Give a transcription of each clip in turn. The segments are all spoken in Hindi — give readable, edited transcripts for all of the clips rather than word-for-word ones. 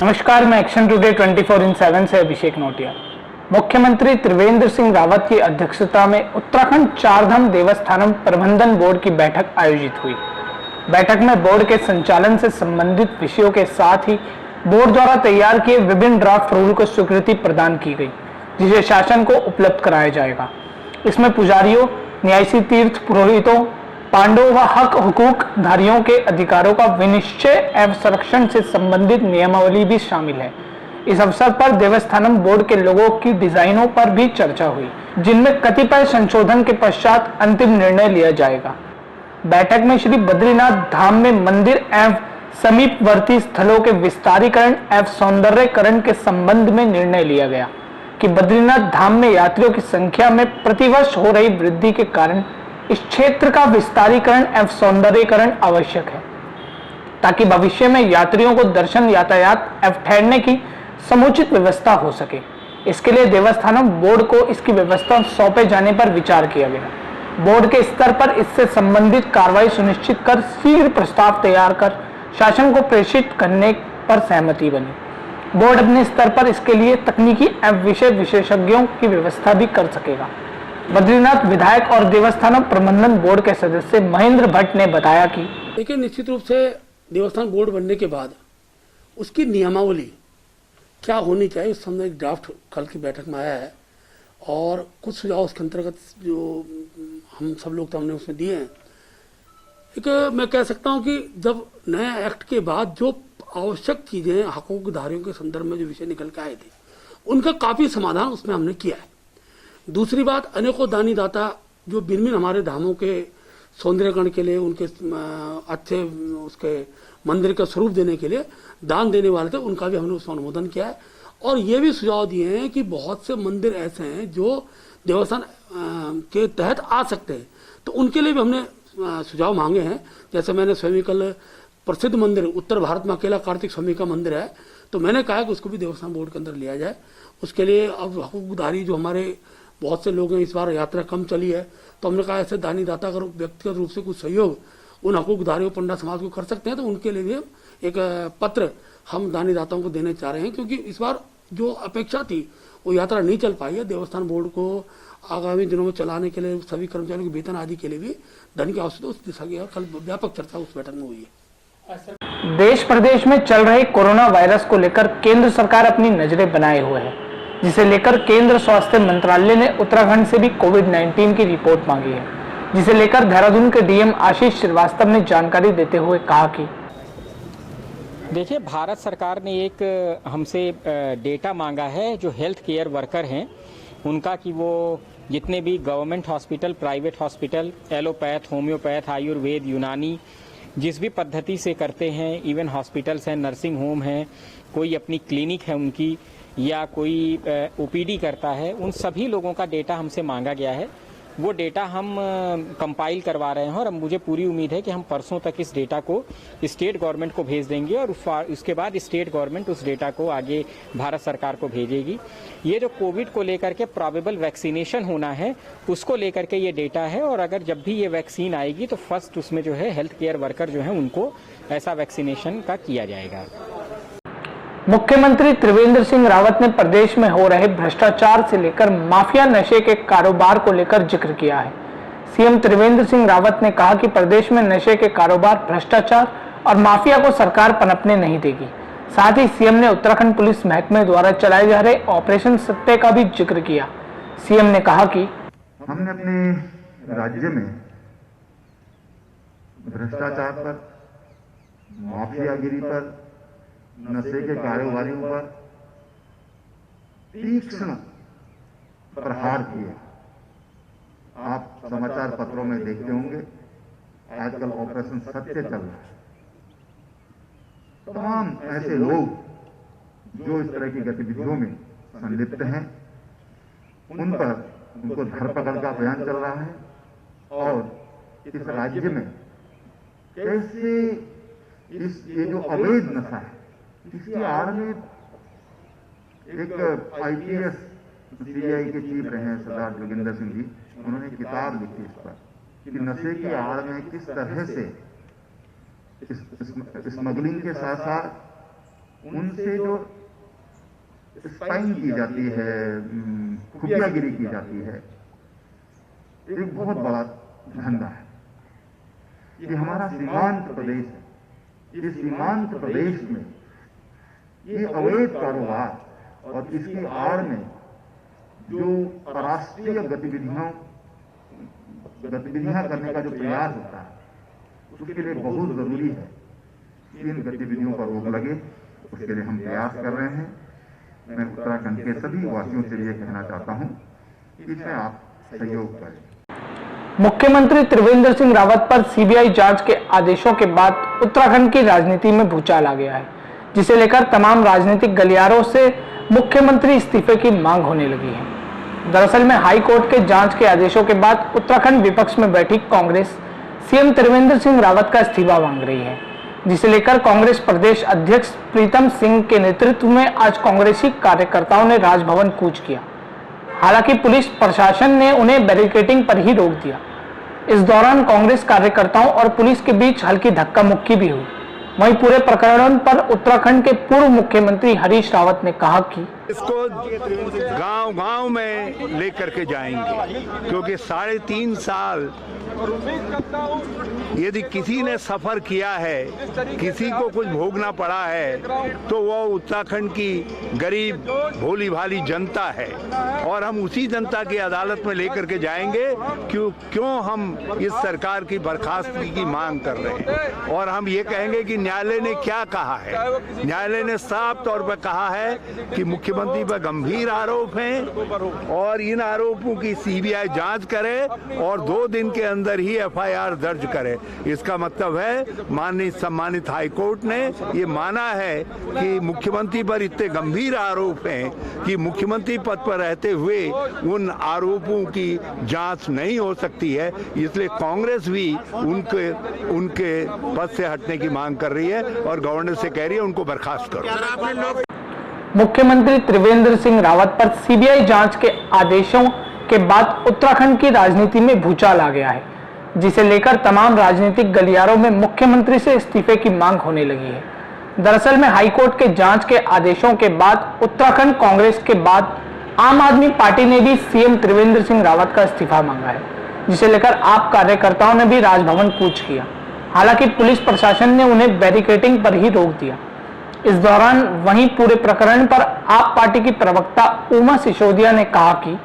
नमस्कार, मैं एक्शन टुडे 24/7 से अभिषेक नोटिया। मुख्यमंत्री त्रिवेंद्र सिंह रावत की अध्यक्षता में उत्तराखंड चारधाम देवस्थानम प्रबंधन बोर्ड की बैठक आयोजित हुई। बैठक में बोर्ड के संचालन से संबंधित विषयों के साथ ही बोर्ड द्वारा तैयार किए विभिन्न ड्राफ्ट रूल को स्वीकृति प्रदान की गई, जिसे शासन को उपलब्ध कराया जाएगा। इसमें पुजारियों, न्यासी तीर्थ पुरोहितों, पांडवों व हक हुकूक धारियों के अधिकारों का विनिश्चय एवं संरक्षण से संबंधित नियमावली भी शामिल है। इस अवसर पर देवस्थानम बोर्ड के लोगों की डिजाइनों पर भी चर्चा हुई, जिनमें कतिपय संशोधन के पश्चात अंतिम निर्णय लिया जाएगा। बैठक में श्री बद्रीनाथ धाम में मंदिर एवं समीपवर्ती स्थलों के विस्तारीकरण एवं सौंदर्यकरण के संबंध में निर्णय लिया गया कि बद्रीनाथ धाम में यात्रियों की संख्या में प्रतिवर्ष हो रही वृद्धि के कारण इस क्षेत्र का विस्तारीकरण एवं सौंदर्यीकरण आवश्यक है, ताकि भविष्य में यात्रियों को दर्शन, यातायात एवं ठहरने की समुचित व्यवस्था हो सके। इसके लिए देवस्थानम बोर्ड को इसकी व्यवस्था सौंपे जाने पर विचार किया गया। बोर्ड के स्तर पर इससे संबंधित कार्रवाई सुनिश्चित कर शीघ्र प्रस्ताव तैयार कर शासन को प्रेषित करने पर सहमति बनी। बोर्ड अपने स्तर पर इसके लिए तकनीकी एवं विषय विशेषज्ञों की व्यवस्था भी कर सकेगा। बद्रीनाथ विधायक और देवस्थानम प्रबंधन बोर्ड के सदस्य महेंद्र भट्ट ने बताया कि देखिए, निश्चित रूप से देवस्थान बोर्ड बनने के बाद उसकी नियमावली क्या होनी चाहिए, उस समय एक ड्राफ्ट कल की बैठक में आया है और कुछ सुझाव उसके अंतर्गत जो हम सब लोग तो हमने उसमें दिए हैं। एक मैं कह सकता हूं कि जब नए एक्ट के बाद जो आवश्यक चीजें हकूकधारियों के संदर्भ में जो विषय निकल के आए थे, उनका काफी समाधान उसमें हमने किया है। दूसरी बात, अनेकों दानी दाता जो भिन्न भिन्न हमारे धामों के सौंदर्यकरण के लिए, उनके अच्छे उसके मंदिर का स्वरूप देने के लिए दान देने वाले थे, उनका भी हमने उसमें अनुमोदन किया है। और ये भी सुझाव दिए हैं कि बहुत से मंदिर ऐसे हैं जो देवस्थान के तहत आ सकते हैं, तो उनके लिए भी हमने सुझाव मांगे हैं। जैसे मैंने स्वयं कल प्रसिद्ध मंदिर उत्तर भारत में अकेला कार्तिक स्वामी का मंदिर है, तो मैंने कहा कि उसको भी देवस्थान बोर्ड के अंदर लिया जाए। उसके लिए अब हकूकदारी जो हमारे बहुत से लोग हैं, इस बार यात्रा कम चली है, तो हमने कहा ऐसे दानी दाता अगर व्यक्तिगत रूप से कुछ सहयोग उन हकूकदारियों पंडा समाज को कर सकते हैं, तो उनके लिए भी एक पत्र हम दानी दाताओं को देने चाह रहे हैं। क्योंकि इस बार जो अपेक्षा थी वो यात्रा नहीं चल पाई है। देवस्थान बोर्ड को आगामी दिनों में चलाने के लिए सभी कर्मचारियों के वेतन आदि के लिए भी धन की आवश्यकता उस दिशा की कल व्यापक चर्चा उस बैठक में हुई है। देश प्रदेश में चल रहे कोरोना वायरस को लेकर केंद्र सरकार अपनी नजरें बनाए हुए है, जिसे लेकर केंद्र स्वास्थ्य मंत्रालय ने उत्तराखंड से भी कोविड-19 की रिपोर्ट मांगी है, जिसे लेकर देहरादून के डीएम आशीष श्रीवास्तव ने जानकारी देते हुए कहा कि देखिए, भारत सरकार ने एक हमसे डेटा मांगा है जो हेल्थ केयर वर्कर हैं उनका, कि वो जितने भी government hospital, private hospital, allopath, homeopath, Ayurveda, यूनानी जिस भी पद्धति से करते हैं, इवन हॉस्पिटल्स हैं, नर्सिंग होम हैं, कोई अपनी क्लिनिक है उनकी, या कोई ओपीडी करता है, उन सभी लोगों का डेटा हमसे मांगा गया है। वो डेटा हम कंपाइल करवा रहे हैं और मुझे पूरी उम्मीद है कि हम परसों तक इस डेटा को स्टेट गवर्नमेंट को भेज देंगे और उसके बाद स्टेट गवर्नमेंट उस डेटा को आगे भारत सरकार को भेजेगी। ये जो कोविड को लेकर के प्रोबेबल वैक्सीनेशन होना है, उसको लेकर के ये डेटा है, और अगर जब भी ये वैक्सीन आएगी तो फर्स्ट उसमें जो है हेल्थ केयर वर्कर जो है उनको ऐसा वैक्सीनेशन का किया जाएगा। मुख्यमंत्री त्रिवेंद्र सिंह रावत ने प्रदेश में हो रहे भ्रष्टाचार से लेकर माफिया नशे के कारोबार को लेकर जिक्र किया है। सीएम त्रिवेंद्र सिंह रावत ने कहा कि प्रदेश में नशे के कारोबार, भ्रष्टाचार और माफिया को सरकार पनपने नहीं देगी। साथ ही सीएम ने उत्तराखंड पुलिस महकमे द्वारा चलाए जा रहे ऑपरेशन सत्य का भी जिक्र किया। सीएम ने कहा कि हमने अपने राज्य में भ्रष्टाचार पर, माफियागिरी पर, नशे के कारोबारियों पर तीक्ष्ण प्रहार किए। आप समाचार पत्रों में देखते होंगे, आजकल ऑपरेशन सत्य चल रहा है। तमाम ऐसे लोग जो इस तरह की गतिविधियों में संलिप्त हैं, उन पर उनको धरपकड़ का अभियान चल रहा है। और इस राज्य में कैसे ये जो अवैध नशा है, इसकी आड़ में एक आईपीएस सीबीआई के चीफ रहे हैं सरदार जोगिंदर सिंह जी, उन्होंने किताब लिखी इस पर कि नशे की आड़ में किस तरह से स्मगलिंग के साथ साथ उनसे जो स्पाइंग की जाती है, खुफियागिरी की जाती है, एक बहुत बड़ा धंधा है। ये हमारा सीमांत प्रदेश है। इस सीमांत प्रदेश में ये अवैध कारोबार और इसकी आड़ में जो राष्ट्रीय गतिविधियां करने का जो प्रयास होता है, उसके लिए बहुत जरूरी है कि इन गतिविधियों पर रोक लगे। उसके लिए हम प्रयास कर रहे हैं। मैं उत्तराखंड के सभी वासियों से ये कहना चाहता हूं कि इसमें आप सहयोग करें। मुख्यमंत्री त्रिवेंद्र सिंह रावत पर सीबीआई जांच के आदेशों के बाद उत्तराखंड की राजनीति में भूचाल आ गया है, जिसे लेकर तमाम राजनीतिक गलियारों से मुख्यमंत्री इस्तीफे की मांग होने लगी है। दरअसल में हाई कोर्ट के जांच के आदेशों के बाद उत्तराखंड विपक्ष में बैठी कांग्रेस सीएम त्रिवेंद्र सिंह रावत का इस्तीफा मांग रही है, जिसे लेकर कांग्रेस प्रदेश अध्यक्ष प्रीतम सिंह के नेतृत्व में आज कांग्रेसी कार्यकर्ताओं ने राजभवन कूच किया। हालांकि पुलिस प्रशासन ने उन्हें बैरिकेडिंग पर ही रोक दिया। इस दौरान कांग्रेस कार्यकर्ताओं और पुलिस के बीच हल्की धक्का मुक्की भी हुई। वहीं पूरे प्रकरण पर उत्तराखंड के पूर्व मुख्यमंत्री हरीश रावत ने कहा कि इसको गांव-गांव में लेकर के जाएंगे, क्योंकि 3.5 साल यदि किसी ने सफर किया है, किसी को कुछ भोगना पड़ा है, तो वो उत्तराखंड की गरीब भोली भाली जनता है। और हम उसी जनता की अदालत में लेकर के जाएंगे क्यों हम इस सरकार की बर्खास्तगी की मांग कर रहे हैं। और हम ये कहेंगे कि न्यायालय ने क्या कहा है। न्यायालय ने साफ तौर पर कहा है कि मुख्यमंत्री पर गंभीर आरोप हैं और इन आरोपों की सीबीआई जांच करे और 2 दिन के अंदर ही एफआईआर दर्ज करे। इसका मतलब है माननीय सम्मानित हाई कोर्ट ने ये माना है कि मुख्यमंत्री पर इतने गंभीर आरोप हैं कि मुख्यमंत्री पद पर रहते हुए उन आरोपों की जांच नहीं हो सकती है। इसलिए कांग्रेस भी उनके पद से हटने की मांग कर रही है और गवर्नर से कह रही है उनको बर्खास्त करो। मुख्यमंत्री त्रिवेंद्र सिंह रावत पर सीबीआई जांच के आदेशों के बाद उत्तराखंड की राजनीति में भूचाल आ गया है, जिसे लेकर तमाम राजनीतिक गलियारों में मुख्यमंत्री से इस्तीफे की मांग होने लगी है। दरअसल में हाईकोर्ट के जांच के आदेशों के बाद उत्तराखंड कांग्रेस के बाद आम आदमी पार्टी ने भी सीएम त्रिवेंद्र सिंह रावत का इस्तीफा मांगा है, जिसे लेकर आप कार्यकर्ताओं ने भी राजभवन कूच किया। हालांकि पुलिस प्रशासन ने उन्हें बैरिकेडिंग पर ही रोक दिया। इस दौरान वहीं पूरे प्रकरण पर आप पार्टी की प्रवक्ता उमा सिसोदिया ने कहा कि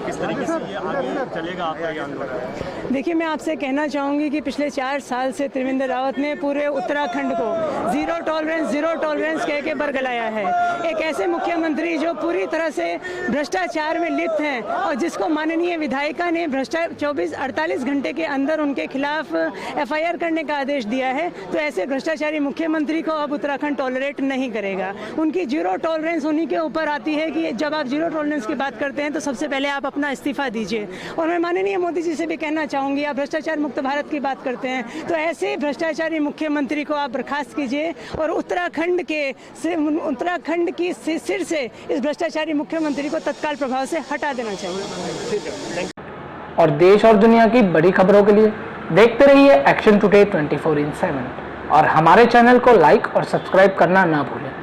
किस तरीके से ये आगे चलेगा आपका ये आंदोलन? देखिए, मैं आपसे कहना चाहूँगी कि पिछले 4 साल से त्रिवेंद्र रावत ने पूरे उत्तराखंड को जीरो टॉलरेंस कह के बरगलाया है। एक ऐसे मुख्यमंत्री जो पूरी तरह से भ्रष्टाचार में लिप्त हैं और जिसको माननीय विधायिका ने 48 घंटे के अंदर उनके खिलाफ एफआईआर करने का आदेश दिया है, तो ऐसे भ्रष्टाचारी मुख्यमंत्री को अब उत्तराखंड टॉलरेट नहीं करेगा। उनकी जीरो टॉलरेंस उन्हीं के ऊपर आती है कि जब आप जीरो टॉलरेंस की बात करते हैं तो सबसे पहले आप अपना इस्तीफा दीजिए। और मैं माननीय मोदी जी से भी कहना चाहूंगी, आप भ्रष्टाचार मुक्त भारत की बात करते हैं तो ऐसे भ्रष्टाचारी मुख्यमंत्री को आप बर्खास्त कीजिए और उत्तराखंड की सिर से इस भ्रष्टाचारी मुख्यमंत्री को तत्काल प्रभाव से हटा देना चाहिए। और देश और दुनिया की बड़ी खबरों के लिए देखते रहिए एक्शन टुडे 24/7 और हमारे चैनल को लाइक और सब्सक्राइब करना ना भूलें।